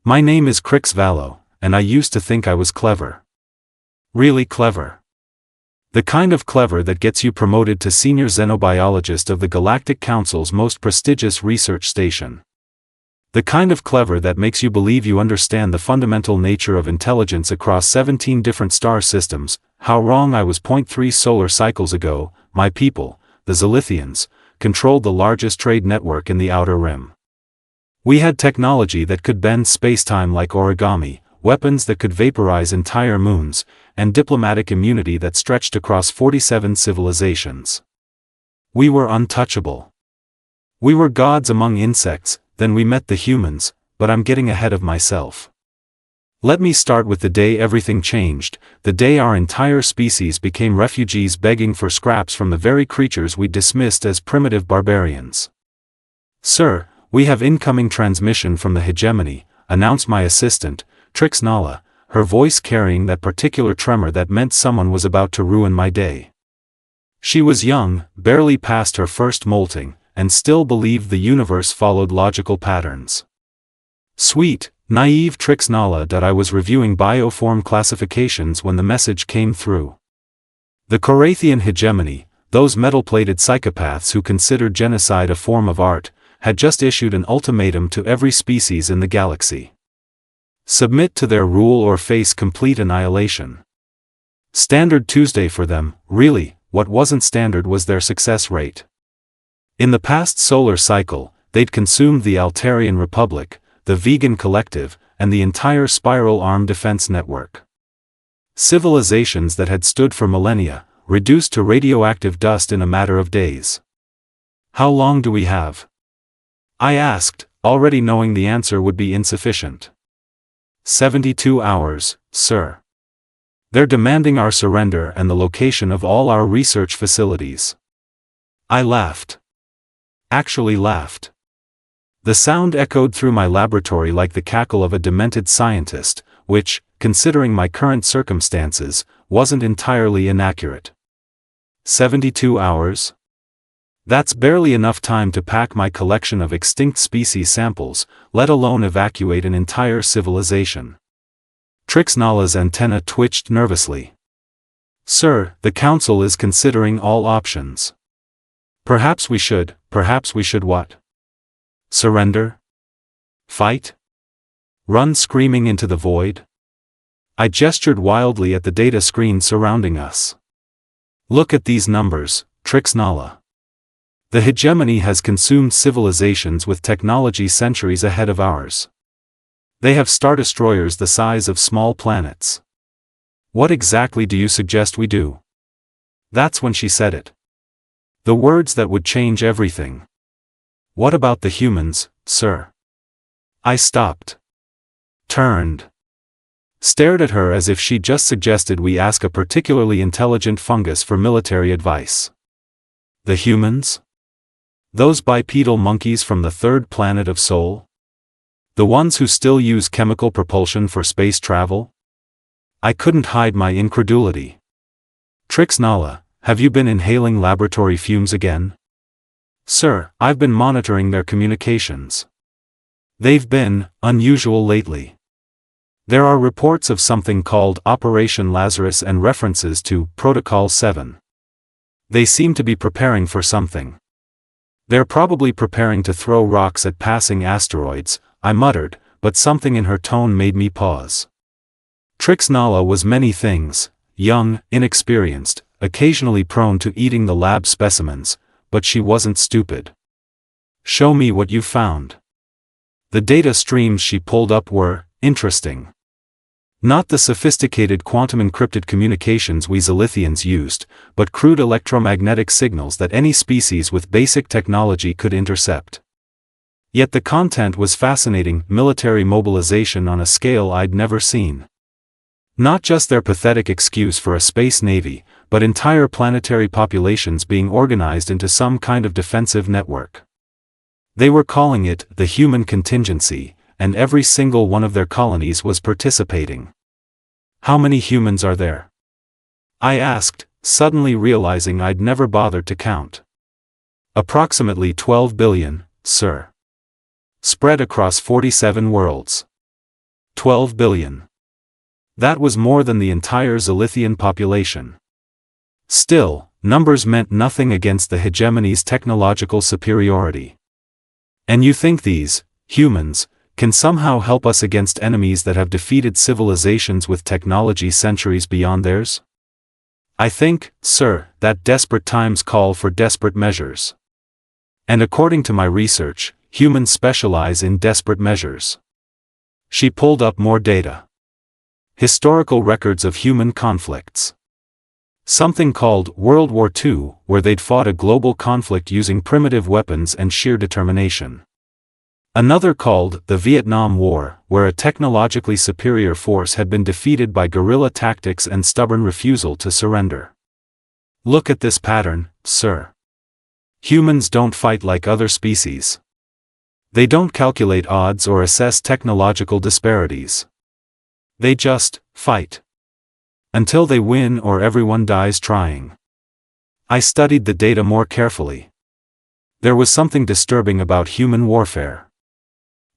My name is Krix-Valo, and I used to think I was clever. Really clever. The kind of clever that gets you promoted to senior xenobiologist of the Galactic Council's most prestigious research station. The kind of clever that makes you believe you understand the fundamental nature of intelligence across 17 different star systems. How wrong I was. 3 solar cycles ago, my people, the Zelithians, controlled the largest trade network in the Outer Rim. We had technology that could bend spacetime like origami, weapons that could vaporize entire moons, and diplomatic immunity that stretched across 47 civilizations. We were untouchable. We were gods among insects. Then we met the humans, but I'm getting ahead of myself. Let me start with the day everything changed, the day our entire species became refugees begging for scraps from the very creatures we dismissed as primitive barbarians. "Sir, we have incoming transmission from the Hegemony," announced my assistant, Trix-Nala, her voice carrying that particular tremor that meant someone was about to ruin my day. She was young, barely past her first molting, and still believed the universe followed logical patterns. Sweet, naive Trix-Nala. I was reviewing bioform classifications when the message came through. The Korathian Hegemony, those metal-plated psychopaths who considered genocide a form of art, had just issued an ultimatum to every species in the galaxy. Submit to their rule or face complete annihilation. Standard Tuesday for them. Really, what wasn't standard was their success rate. In the past solar cycle, they'd consumed the Altarian Republic, the Vegan Collective, and the entire Spiral Arm Defense Network. Civilizations that had stood for millennia, reduced to radioactive dust in a matter of days. "How long do we have?" I asked, already knowing the answer would be insufficient. 72 hours, sir. They're demanding our surrender and the location of all our research facilities. I laughed. Actually laughed. The sound echoed through my laboratory like the cackle of a demented scientist, which, considering my current circumstances, wasn't entirely inaccurate. 72 hours? That's barely enough time to pack my collection of extinct species samples, let alone evacuate an entire civilization. Trix-Nala's antenna twitched nervously. "Sir, the Council is considering all options. Perhaps we should what? Surrender? Fight? Run screaming into the void?" I gestured wildly at the data screen surrounding us. "Look at these numbers, Trix-Nala. The Hegemony has consumed civilizations with technology centuries ahead of ours. They have star destroyers the size of small planets. What exactly do you suggest we do?" That's when she said it. The words that would change everything. "What about the humans, sir?" I stopped. Turned. Stared at her as if she just suggested we ask a particularly intelligent fungus for military advice. "The humans? Those bipedal monkeys from the third planet of Sol? The ones who still use chemical propulsion for space travel?" I couldn't hide my incredulity. "Trix-Nala, have you been inhaling laboratory fumes again?" "Sir, I've been monitoring their communications. They've been unusual lately. There are reports of something called Operation Lazarus and references to Protocol 7. They seem to be preparing for something. They're probably preparing to throw rocks at passing asteroids," I muttered, but something in her tone made me pause. Trix-Nala was many things: young, inexperienced, occasionally prone to eating the lab specimens, but she wasn't stupid. "Show me what you found." The data streams she pulled up were interesting. Not the sophisticated quantum-encrypted communications we Zelithians used, but crude electromagnetic signals that any species with basic technology could intercept. Yet the content was fascinating: military mobilization on a scale I'd never seen. Not just their pathetic excuse for a space navy, but entire planetary populations being organized into some kind of defensive network. They were calling it the human contingency, and every single one of their colonies was participating. "How many humans are there?" I asked, suddenly realizing I'd never bothered to count. "Approximately 12 billion, sir. Spread across 47 worlds." 12 billion. That was more than the entire Zelithian population. Still, numbers meant nothing against the Hegemony's technological superiority. And you think these humans can somehow help us against enemies that have defeated civilizations with technology centuries beyond theirs? I think, sir, that desperate times call for desperate measures. And according to my research, humans specialize in desperate measures. She pulled up more data. Historical records of human conflicts. Something called World War II, where they'd fought a global conflict using primitive weapons and sheer determination. Another called the Vietnam War, where a technologically superior force had been defeated by guerrilla tactics and stubborn refusal to surrender. Look at this pattern, sir. Humans don't fight like other species. They don't calculate odds or assess technological disparities. They just fight. Until they win or everyone dies trying. I studied the data more carefully. There was something disturbing about human warfare.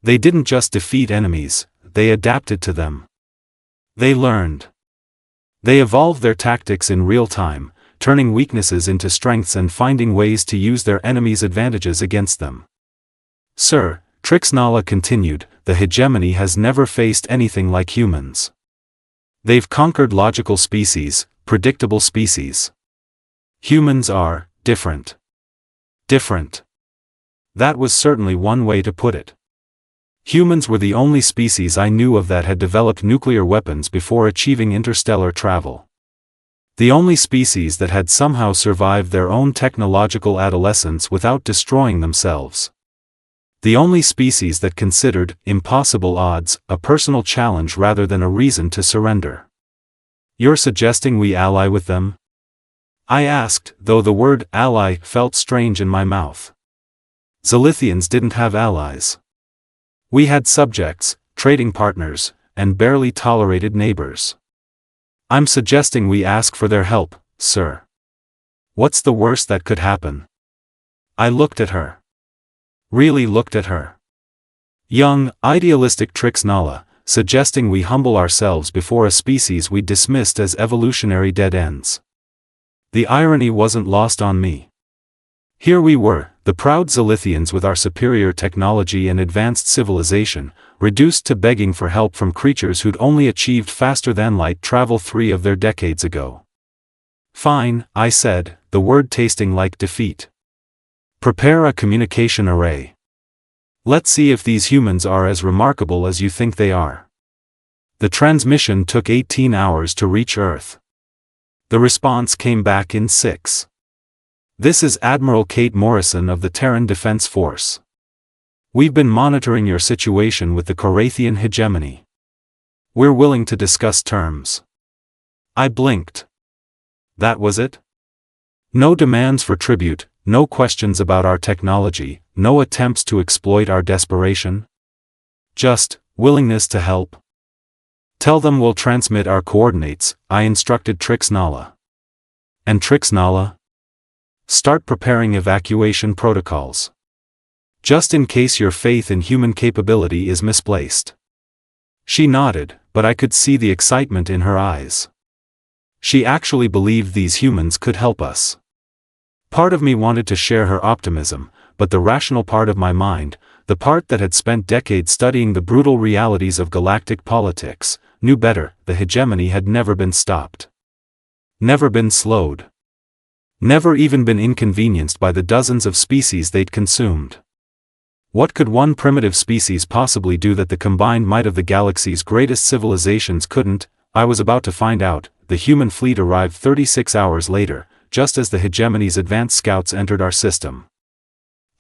They didn't just defeat enemies, they adapted to them. They learned. They evolved their tactics in real time, turning weaknesses into strengths and finding ways to use their enemies' advantages against them. Sir, Krix-Valo continued, the Hegemony has never faced anything like humans. They've conquered logical species, predictable species. Humans are different. Different. That was certainly one way to put it. Humans were the only species I knew of that had developed nuclear weapons before achieving interstellar travel. The only species that had somehow survived their own technological adolescence without destroying themselves. The only species that considered impossible odds a personal challenge rather than a reason to surrender. You're suggesting we ally with them? I asked, though the word ally felt strange in my mouth. Zelithians didn't have allies. We had subjects, trading partners, and barely tolerated neighbors. I'm suggesting we ask for their help, sir. What's the worst that could happen? I looked at her. Really looked at her. Young, idealistic Krix-Valo, suggesting we humble ourselves before a species we dismissed as evolutionary dead ends. The irony wasn't lost on me. Here we were, the proud Zelithians with our superior technology and advanced civilization, reduced to begging for help from creatures who'd only achieved faster-than-light travel 3 of their decades ago. Fine, I said, the word tasting like defeat. Prepare a communication array. Let's see if these humans are as remarkable as you think they are. The transmission took 18 hours to reach Earth. The response came back in 6. This is Admiral Kate Morrison of the Terran Defense Force. We've been monitoring your situation with the Korathian hegemony. We're willing to discuss terms. I blinked. That was it? No demands for tribute, no questions about our technology, no attempts to exploit our desperation? Just willingness to help. Tell them we'll transmit our coordinates, I instructed Krix-Valo. And Krix-Valo? Start preparing evacuation protocols. Just in case your faith in human capability is misplaced. She nodded, but I could see the excitement in her eyes. She actually believed these humans could help us. Part of me wanted to share her optimism, but the rational part of my mind, the part that had spent decades studying the brutal realities of galactic politics, knew better. The hegemony had never been stopped. Never been slowed. Never even been inconvenienced by the dozens of species they'd consumed. What could one primitive species possibly do that the combined might of the galaxy's greatest civilizations couldn't? I was about to find out. The human fleet arrived 36 hours later, just as the hegemony's advanced scouts entered our system.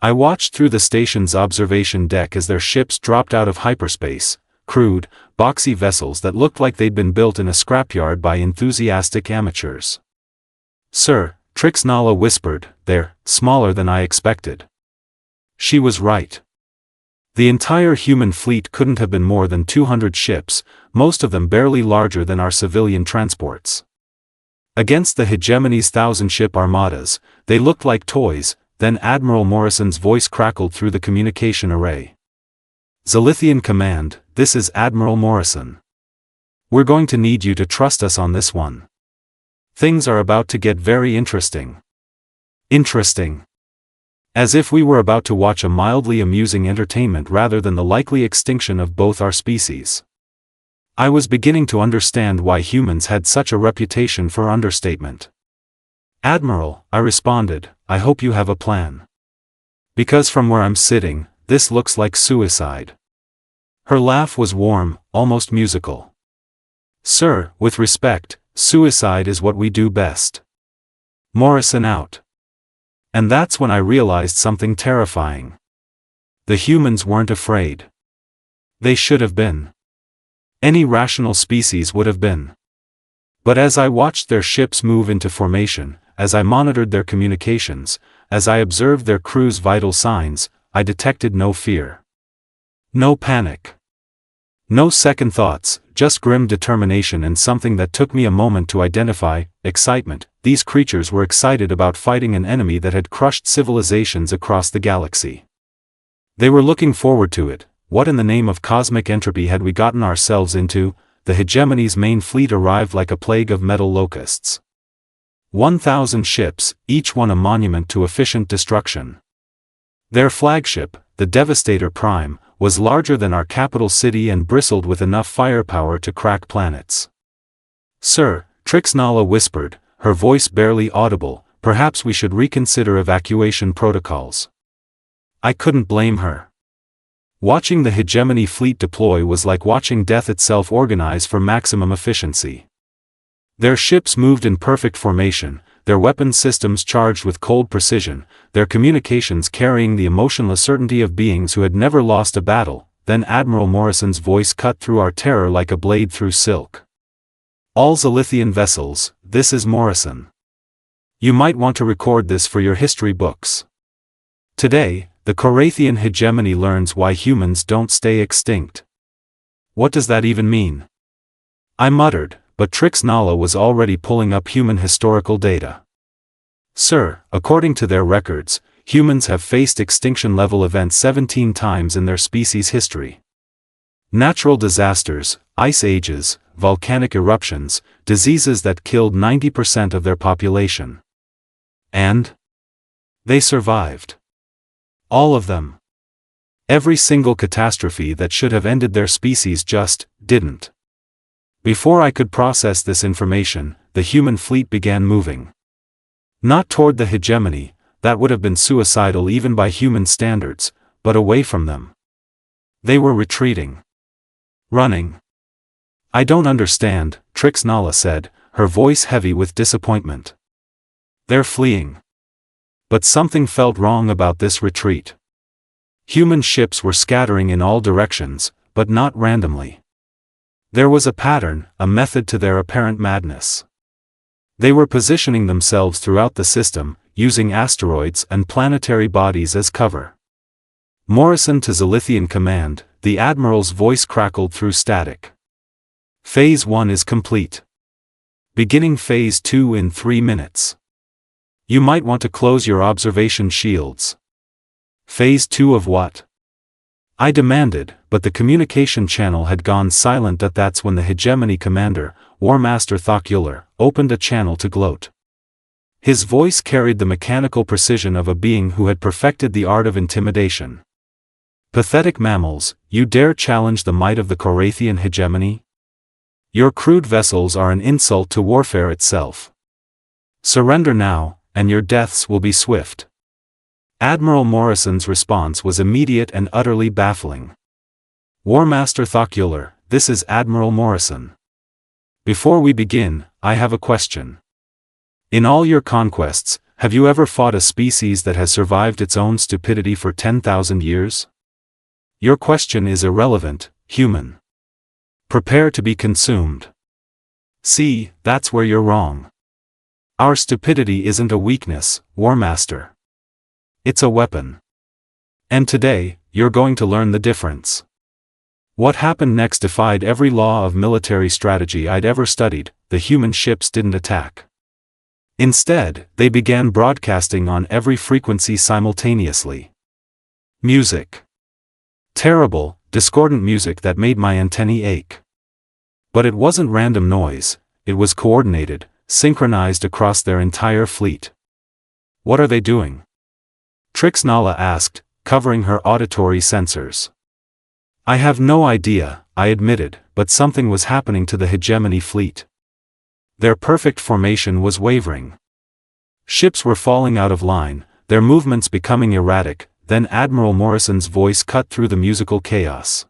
I watched through the station's observation deck as their ships dropped out of hyperspace, crude, boxy vessels that looked like they'd been built in a scrapyard by enthusiastic amateurs. Sir, Krix-Valo whispered, they're smaller than I expected. She was right. The entire human fleet couldn't have been more than 200 ships, most of them barely larger than our civilian transports. Against the hegemony's 1,000-ship armadas, they looked like toys. Then Admiral Morrison's voice crackled through the communication array. Zelithian Command, this is Admiral Morrison. We're going to need you to trust us on this one. Things are about to get very interesting. Interesting. As if we were about to watch a mildly amusing entertainment rather than the likely extinction of both our species. I was beginning to understand why humans had such a reputation for understatement. Admiral, I responded, I hope you have a plan. Because from where I'm sitting, this looks like suicide. Her laugh was warm, almost musical. Sir, with respect, suicide is what we do best. Morrison out. And that's when I realized something terrifying. The humans weren't afraid. They should have been. Any rational species would have been. But as I watched their ships move into formation, as I monitored their communications, as I observed their crew's vital signs, I detected no fear. No panic. No second thoughts, just grim determination and something that took me a moment to identify: excitement. These creatures were excited about fighting an enemy that had crushed civilizations across the galaxy. They were looking forward to it. What in the name of cosmic entropy had we gotten ourselves into? The Hegemony's main fleet arrived like a plague of metal locusts. 1,000 ships, each one a monument to efficient destruction. Their flagship, the Devastator Prime, was larger than our capital city and bristled with enough firepower to crack planets. Sir, Krix-Valo whispered, her voice barely audible, perhaps we should reconsider evacuation protocols. I couldn't blame her. Watching the Hegemony fleet deploy was like watching death itself organize for maximum efficiency. Their ships moved in perfect formation, their weapons systems charged with cold precision, their communications carrying the emotionless certainty of beings who had never lost a battle. Then Admiral Morrison's voice cut through our terror like a blade through silk. All Zelithian vessels, this is Morrison. You might want to record this for your history books. Today, the Korathian hegemony learns why humans don't stay extinct. What does that even mean? I muttered, but Krix-Valo was already pulling up human historical data. Sir, according to their records, humans have faced extinction-level events 17 times in their species' history. Natural disasters, ice ages, volcanic eruptions, diseases that killed 90% of their population. And they survived. All of them. Every single catastrophe that should have ended their species just didn't. Before I could process this information, the human fleet began moving. Not toward the hegemony, that would have been suicidal even by human standards, but away from them. They were retreating. Running. I don't understand, Krix-Valo said, her voice heavy with disappointment. They're fleeing. But something felt wrong about this retreat. Human ships were scattering in all directions, but not randomly. There was a pattern, a method to their apparent madness. They were positioning themselves throughout the system, using asteroids and planetary bodies as cover. Morrison to Zelithian Command, the Admiral's voice crackled through static. Phase 1 is complete. Beginning Phase 2 in 3 minutes. You might want to close your observation shields. Phase 2 of what? I demanded, but the communication channel had gone silent. That's when the Hegemony commander, War Master Thokuler, opened a channel to gloat. His voice carried the mechanical precision of a being who had perfected the art of intimidation. Pathetic mammals, you dare challenge the might of the Korathian hegemony? Your crude vessels are an insult to warfare itself. Surrender now, and your deaths will be swift. Admiral Morrison's response was immediate and utterly baffling. War Master Thokuler, this is Admiral Morrison. Before we begin, I have a question. In all your conquests, have you ever fought a species that has survived its own stupidity for 10,000 years? Your question is irrelevant, human. Prepare to be consumed. See, that's where you're wrong. Our stupidity isn't a weakness, War Master. It's a weapon. And today, you're going to learn the difference. What happened next defied every law of military strategy I'd ever studied. The human ships didn't attack. Instead, they began broadcasting on every frequency simultaneously. Music. Terrible, discordant music that made my antennae ache. But it wasn't random noise, it was coordinated, synchronized across their entire fleet. What are they doing? Krix-Valo asked, covering her auditory sensors. I have no idea, I admitted, but something was happening to the Hegemony fleet. Their perfect formation was wavering. Ships were falling out of line, their movements becoming erratic. Then Admiral Morrison's voice cut through the musical chaos.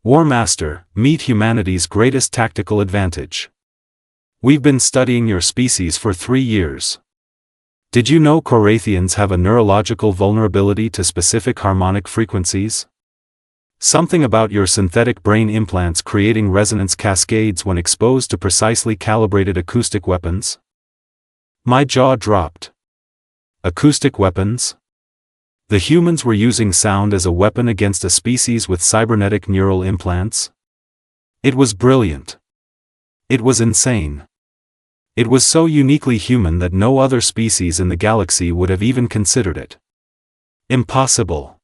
War Master, meet humanity's greatest tactical advantage. We've been studying your species for 3 years. Did you know Korathians have a neurological vulnerability to specific harmonic frequencies? Something about your synthetic brain implants creating resonance cascades when exposed to precisely calibrated acoustic weapons? My jaw dropped. Acoustic weapons? The humans were using sound as a weapon against a species with cybernetic neural implants? It was brilliant. It was insane. It was so uniquely human that no other species in the galaxy would have even considered it. Impossible.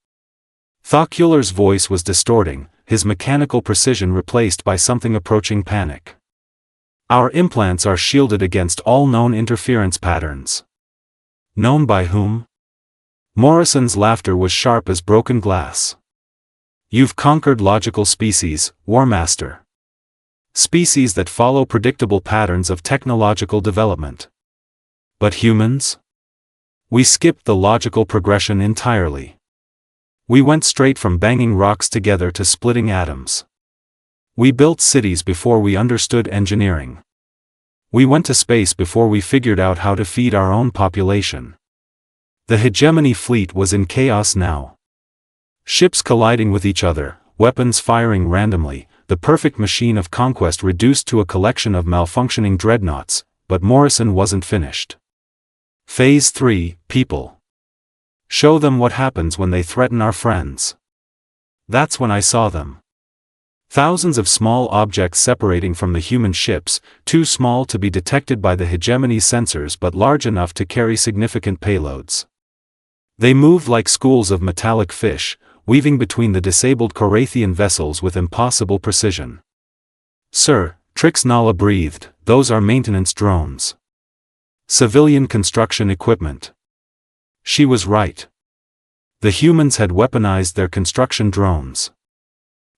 Thockular's voice was distorting, his mechanical precision replaced by something approaching panic. Our implants are shielded against all known interference patterns. Known by whom? Morrison's laughter was sharp as broken glass. You've conquered logical species, War Master. Species that follow predictable patterns of technological development. But humans? We skipped the logical progression entirely. We went straight from banging rocks together to splitting atoms. We built cities before we understood engineering. We went to space before we figured out how to feed our own population. The Hegemony fleet was in chaos now. Ships colliding with each other, weapons firing randomly, the perfect machine of conquest reduced to a collection of malfunctioning dreadnoughts, but Morrison wasn't finished. Phase 3, people. Show them what happens when they threaten our friends. That's when I saw them. Thousands of small objects separating from the human ships, too small to be detected by the Hegemony sensors but large enough to carry significant payloads. They moved like schools of metallic fish, weaving between the disabled Korathian vessels with impossible precision. Sir, Krix-Valo breathed, those are maintenance drones. Civilian construction equipment. She was right. The humans had weaponized their construction drones.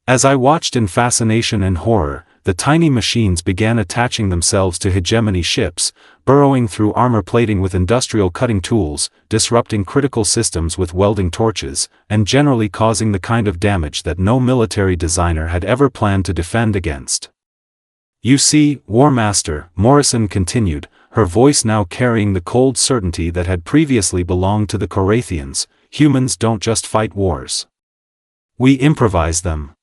As I watched in fascination and horror, the tiny machines began attaching themselves to Hegemony ships, burrowing through armor plating with industrial cutting tools, disrupting critical systems with welding torches, and generally causing the kind of damage that no military designer had ever planned to defend against. You see, War Master, Morrison continued, her voice now carrying the cold certainty that had previously belonged to the Korathians, humans don't just fight wars. We improvise them.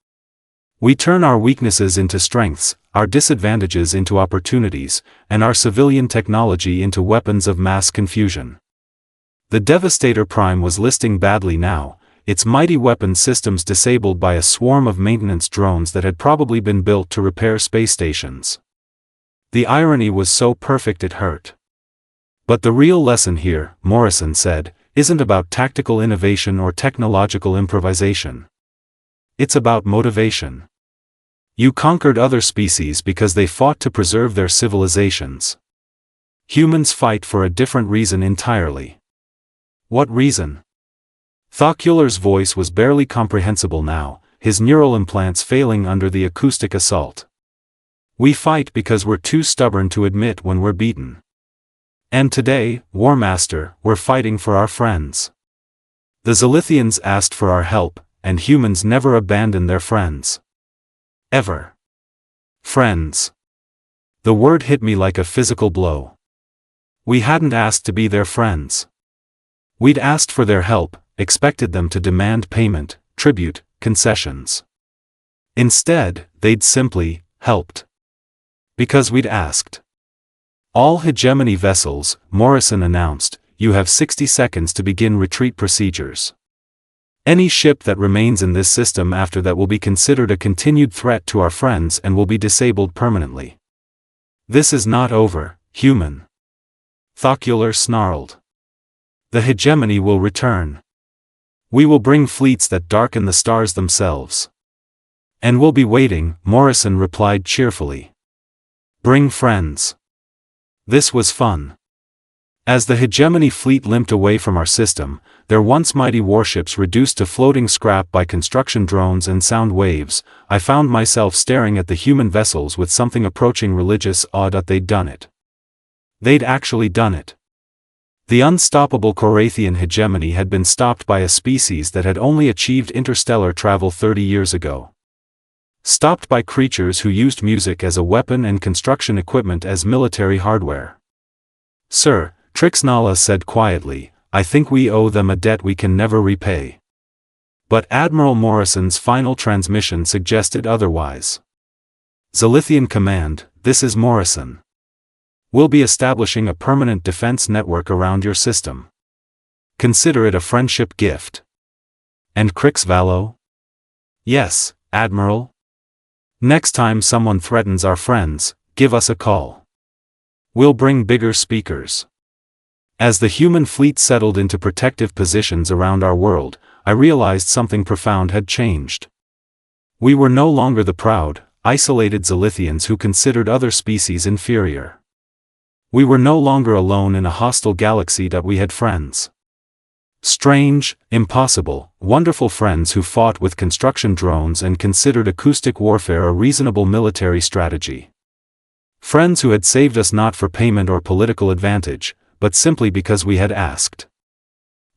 We turn our weaknesses into strengths, our disadvantages into opportunities, and our civilian technology into weapons of mass confusion. The Devastator Prime was listing badly now, its mighty weapon systems disabled by a swarm of maintenance drones that had probably been built to repair space stations. The irony was so perfect it hurt. But the real lesson here, Morrison said, isn't about tactical innovation or technological improvisation. It's about motivation. You conquered other species because they fought to preserve their civilizations. Humans fight for a different reason entirely. What reason? Thockular's voice was barely comprehensible now, his neural implants failing under the acoustic assault. We fight because we're too stubborn to admit when we're beaten. And today, War Master, we're fighting for our friends. The Zelithians asked for our help, and humans never abandon their friends. Ever. Friends. The word hit me like a physical blow. We hadn't asked to be their friends. We'd asked for their help, expected them to demand payment, tribute, concessions. Instead, they'd simply helped. Because we'd asked. All Hegemony vessels, Morrison announced, you have 60 seconds to begin retreat procedures. Any ship that remains in this system after that will be considered a continued threat to our friends and will be disabled permanently. This is not over, human. Thockular snarled. The Hegemony will return. We will bring fleets that darken the stars themselves. And we'll be waiting, Morrison replied cheerfully. Bring friends. This was fun. As the Hegemony fleet limped away from our system, their once mighty warships reduced to floating scrap by construction drones and sound waves, I found myself staring at the human vessels with something approaching religious awe that they'd done it. They'd actually done it. The unstoppable Korathian hegemony had been stopped by a species that had only achieved interstellar travel 30 years ago. Stopped by creatures who used music as a weapon and construction equipment as military hardware. Sir, Krix-Valo said quietly, I think we owe them a debt we can never repay. But Admiral Morrison's final transmission suggested otherwise. Zelithian Command, this is Morrison. We'll be establishing a permanent defense network around your system. Consider it a friendship gift. And Krix-Valo? Yes, Admiral. Next time someone threatens our friends, give us a call. We'll bring bigger speakers. As the human fleet settled into protective positions around our world, I realized something profound had changed. We were no longer the proud, isolated Zelithians who considered other species inferior. We were no longer alone in a hostile galaxy that we had friends. Strange, impossible, wonderful friends who fought with construction drones and considered acoustic warfare a reasonable military strategy. Friends who had saved us not for payment or political advantage, but simply because we had asked.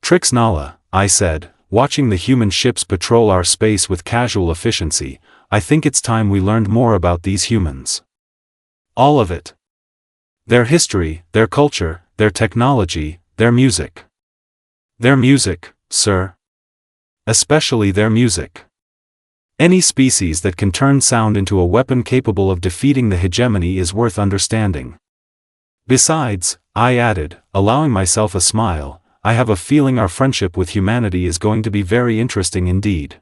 Krix-Valo, I said, watching the human ships patrol our space with casual efficiency, I think it's time we learned more about these humans. All of it. Their history, their culture, their technology, their music. Their music, sir. Especially their music. Any species that can turn sound into a weapon capable of defeating the hegemony is worth understanding. Besides, I added, allowing myself a smile, I have a feeling our friendship with humanity is going to be very interesting indeed.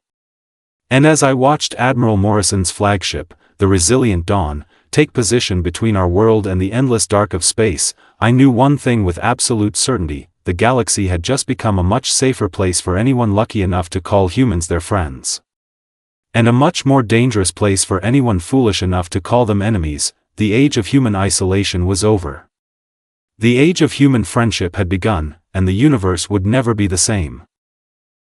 And as I watched Admiral Morrison's flagship, the Resilient Dawn, take position between our world and the endless dark of space, I knew one thing with absolute certainty: the galaxy had just become a much safer place for anyone lucky enough to call humans their friends. And a much more dangerous place for anyone foolish enough to call them enemies. The age of human isolation was over. The age of human friendship had begun, and the universe would never be the same.